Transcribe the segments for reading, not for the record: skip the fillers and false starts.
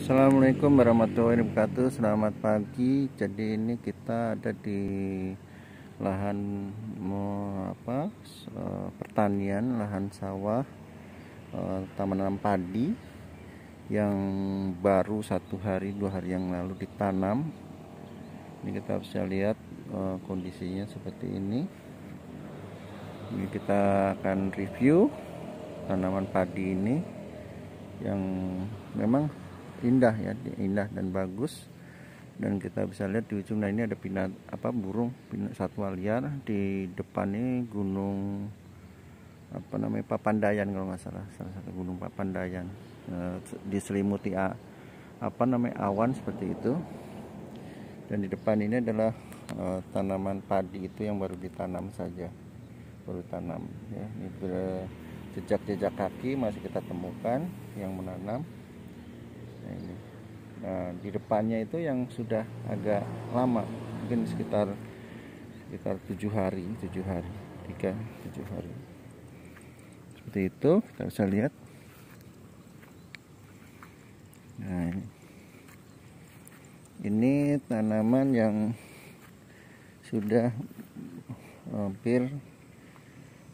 Assalamualaikum warahmatullahi wabarakatuh. Selamat pagi. Jadi ini kita ada di lahan pertanian, lahan sawah, tanaman padi yang baru 1 hari 2 hari yang lalu ditanam. Ini kita bisa lihat kondisinya seperti ini. Ini kita akan review tanaman padi ini yang memang indah ya, indah dan bagus. Dan kita bisa lihat di ujung ini ada burung satwa liar. Di depan ini gunung Papandayan kalau nggak salah satu gunung Papandayan, diselimuti awan seperti itu. Dan di depan ini adalah tanaman padi itu yang baru ditanam saja, baru tanam ya. Ini jejak kaki masih kita temukan yang menanam. Nah, di depannya itu yang sudah agak lama, mungkin sekitar 7 hari, 7 hari seperti itu. Kita bisa lihat. Nah, ini tanaman yang sudah hampir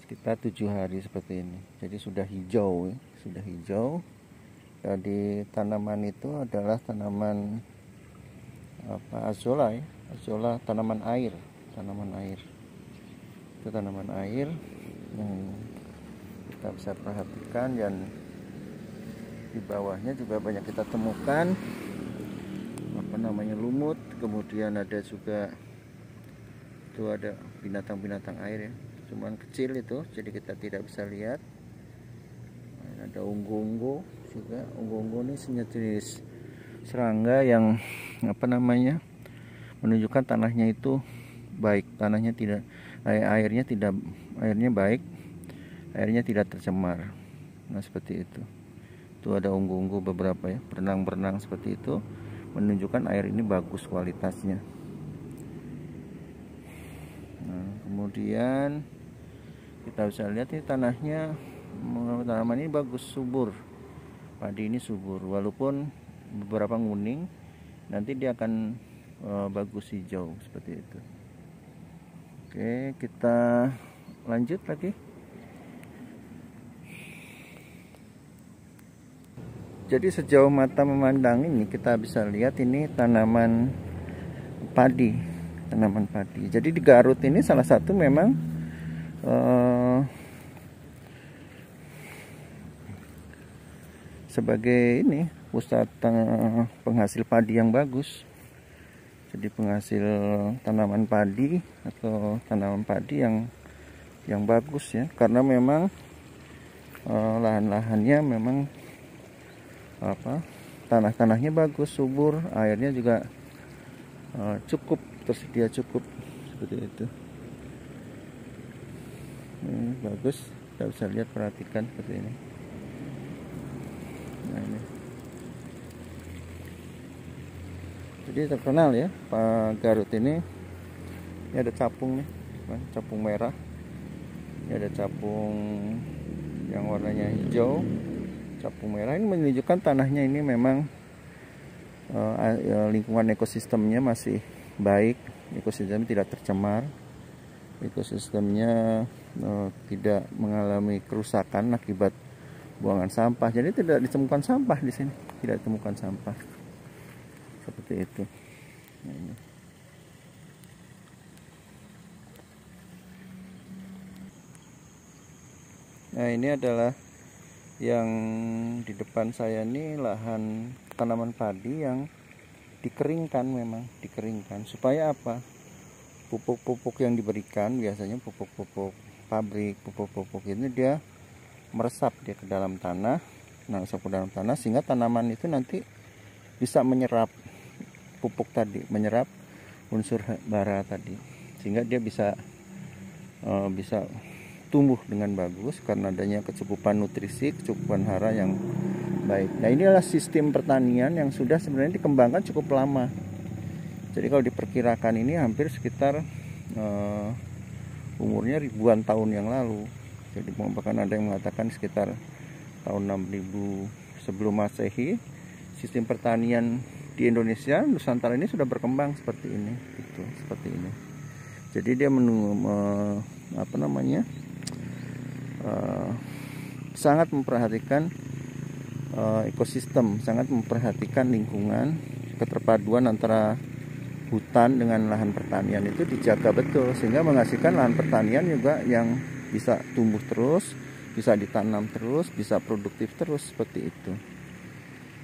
sekitar 7 hari seperti ini. Jadi sudah hijau ya, sudah hijau. Jadi tanaman itu adalah tanaman azolla ya, azolla tanaman air itu tanaman air yang kita bisa perhatikan. Dan di bawahnya juga banyak kita temukan lumut. Kemudian ada juga itu ada binatang-binatang air ya, cuman kecil itu jadi kita tidak bisa lihat. Ada unggu-unggu juga. Unggu-unggu ini sejenis serangga yang menunjukkan tanahnya itu baik, tanahnya tidak airnya baik, airnya tidak tercemar. Nah, seperti itu. Itu ada unggu-unggu beberapa ya, berenang seperti itu, menunjukkan air ini bagus kualitasnya. Nah, kemudian kita bisa lihat ini tanaman ini bagus, subur. Padi ini subur, walaupun beberapa nguning, nanti dia akan bagus hijau seperti itu. Oke, kita lanjut lagi. Jadi sejauh mata memandang ini kita bisa lihat ini tanaman padi. Jadi di Garut ini salah satu memang sebagai pusat penghasil padi yang bagus. Jadi penghasil tanaman padi atau tanaman padi yang bagus ya, karena memang lahan-lahannya memang tanahnya bagus, subur, airnya juga tersedia cukup seperti itu. Bagus, kita bisa lihat, perhatikan seperti ini. Nah, ini jadi terkenal ya Pak Garut ini. Ini ada capung nih, capung merah. Ini ada capung yang warnanya hijau, capung merah. Ini menunjukkan tanahnya ini memang lingkungan ekosistemnya masih baik, ekosistemnya tidak tercemar, ekosistemnya tidak mengalami kerusakan akibat buangan sampah. Jadi tidak ditemukan sampah di sini, tidak ditemukan sampah seperti itu. Nah, ini adalah yang di depan saya ini lahan tanaman padi yang dikeringkan, memang dikeringkan supaya apa? Pupuk-pupuk yang diberikan biasanya pupuk-pupuk pabrik, pupuk-pupuk ini dia meresap dia ke dalam tanah. Nah, meresap ke dalam tanah sehingga tanaman itu nanti bisa menyerap pupuk tadi, menyerap unsur bara tadi, sehingga dia bisa tumbuh dengan bagus karena adanya kecukupan nutrisi, kecukupan hara yang baik. Nah, ini adalah sistem pertanian yang sudah sebenarnya dikembangkan cukup lama. Jadi kalau diperkirakan ini hampir sekitar umurnya ribuan tahun yang lalu. Jadi bahkan ada yang mengatakan sekitar tahun 6000 sebelum Masehi sistem pertanian di Indonesia, Nusantara ini sudah berkembang seperti ini, gitu, seperti ini. Jadi dia sangat memperhatikan ekosistem, sangat memperhatikan lingkungan, keterpaduan antara hutan dengan lahan pertanian itu dijaga betul, sehingga menghasilkan lahan pertanian juga yang bisa tumbuh terus, bisa ditanam terus, bisa produktif terus, seperti itu.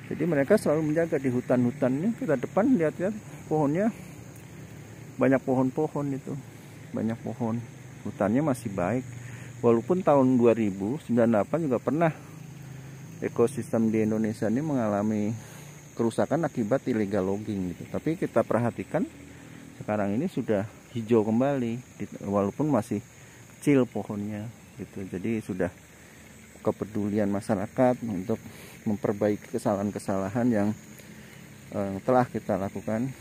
Jadi mereka selalu menjaga di hutan-hutan ini. Kita depan lihat-lihat pohonnya, banyak pohon-pohon itu, banyak pohon. Hutannya masih baik, walaupun tahun 2098 juga pernah ekosistem di Indonesia ini mengalami kerusakan akibat illegal logging gitu. Tapi kita perhatikan sekarang ini sudah hijau kembali, walaupun masih kecil pohonnya gitu. Jadi sudah kepedulian masyarakat untuk memperbaiki kesalahan-kesalahan yang telah kita lakukan,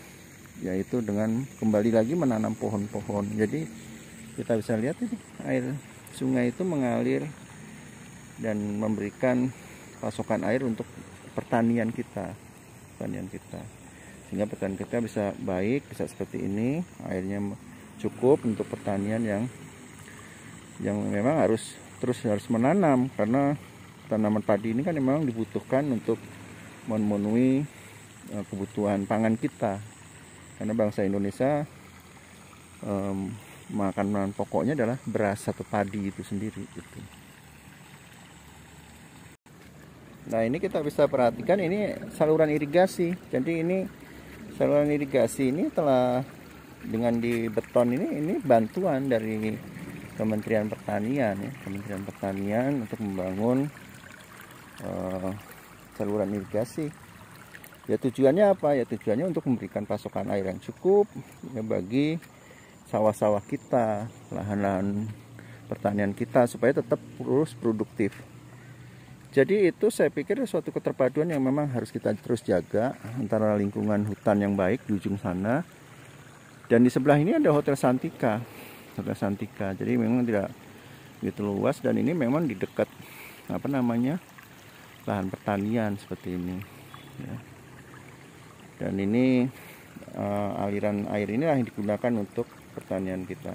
yaitu dengan kembali lagi menanam pohon-pohon. Jadi kita bisa lihat ini air sungai itu mengalir dan memberikan pasokan air untuk pertanian kita, sehingga pertanian kita bisa baik, bisa seperti ini, airnya cukup untuk pertanian yang memang harus menanam, karena tanaman padi ini kan memang dibutuhkan untuk memenuhi kebutuhan pangan kita, karena bangsa Indonesia makanan pokoknya adalah beras atau padi itu sendiri gitu. Nah, ini kita bisa perhatikan ini saluran irigasi. Jadi ini saluran irigasi ini telah dengan di beton ini bantuan dari Kementerian Pertanian ya, Kementerian Pertanian untuk membangun saluran irigasi. Ya tujuannya apa? Ya tujuannya untuk memberikan pasokan air yang cukup ya, bagi sawah-sawah kita, lahan-lahan pertanian kita, supaya tetap terus produktif. Jadi itu saya pikir suatu keterpaduan yang memang harus kita terus jaga, antara lingkungan hutan yang baik di ujung sana, dan di sebelah ini ada Hotel Santika. Jadi memang tidak begitu luas, dan ini memang di dekat lahan pertanian seperti ini ya. Dan ini aliran air inilah yang digunakan untuk pertanian kita.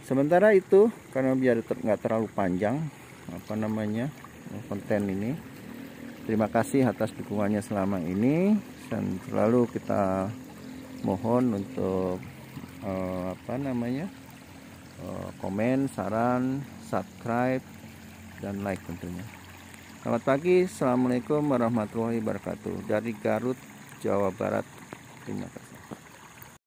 Sementara itu, karena biar nggak terlalu panjang konten ini, terima kasih atas dukungannya selama ini, dan selalu kita mohon untuk komen, saran, subscribe, dan like tentunya. Selamat pagi, assalamualaikum warahmatullahi wabarakatuh, dari Garut, Jawa Barat. Terima kasih.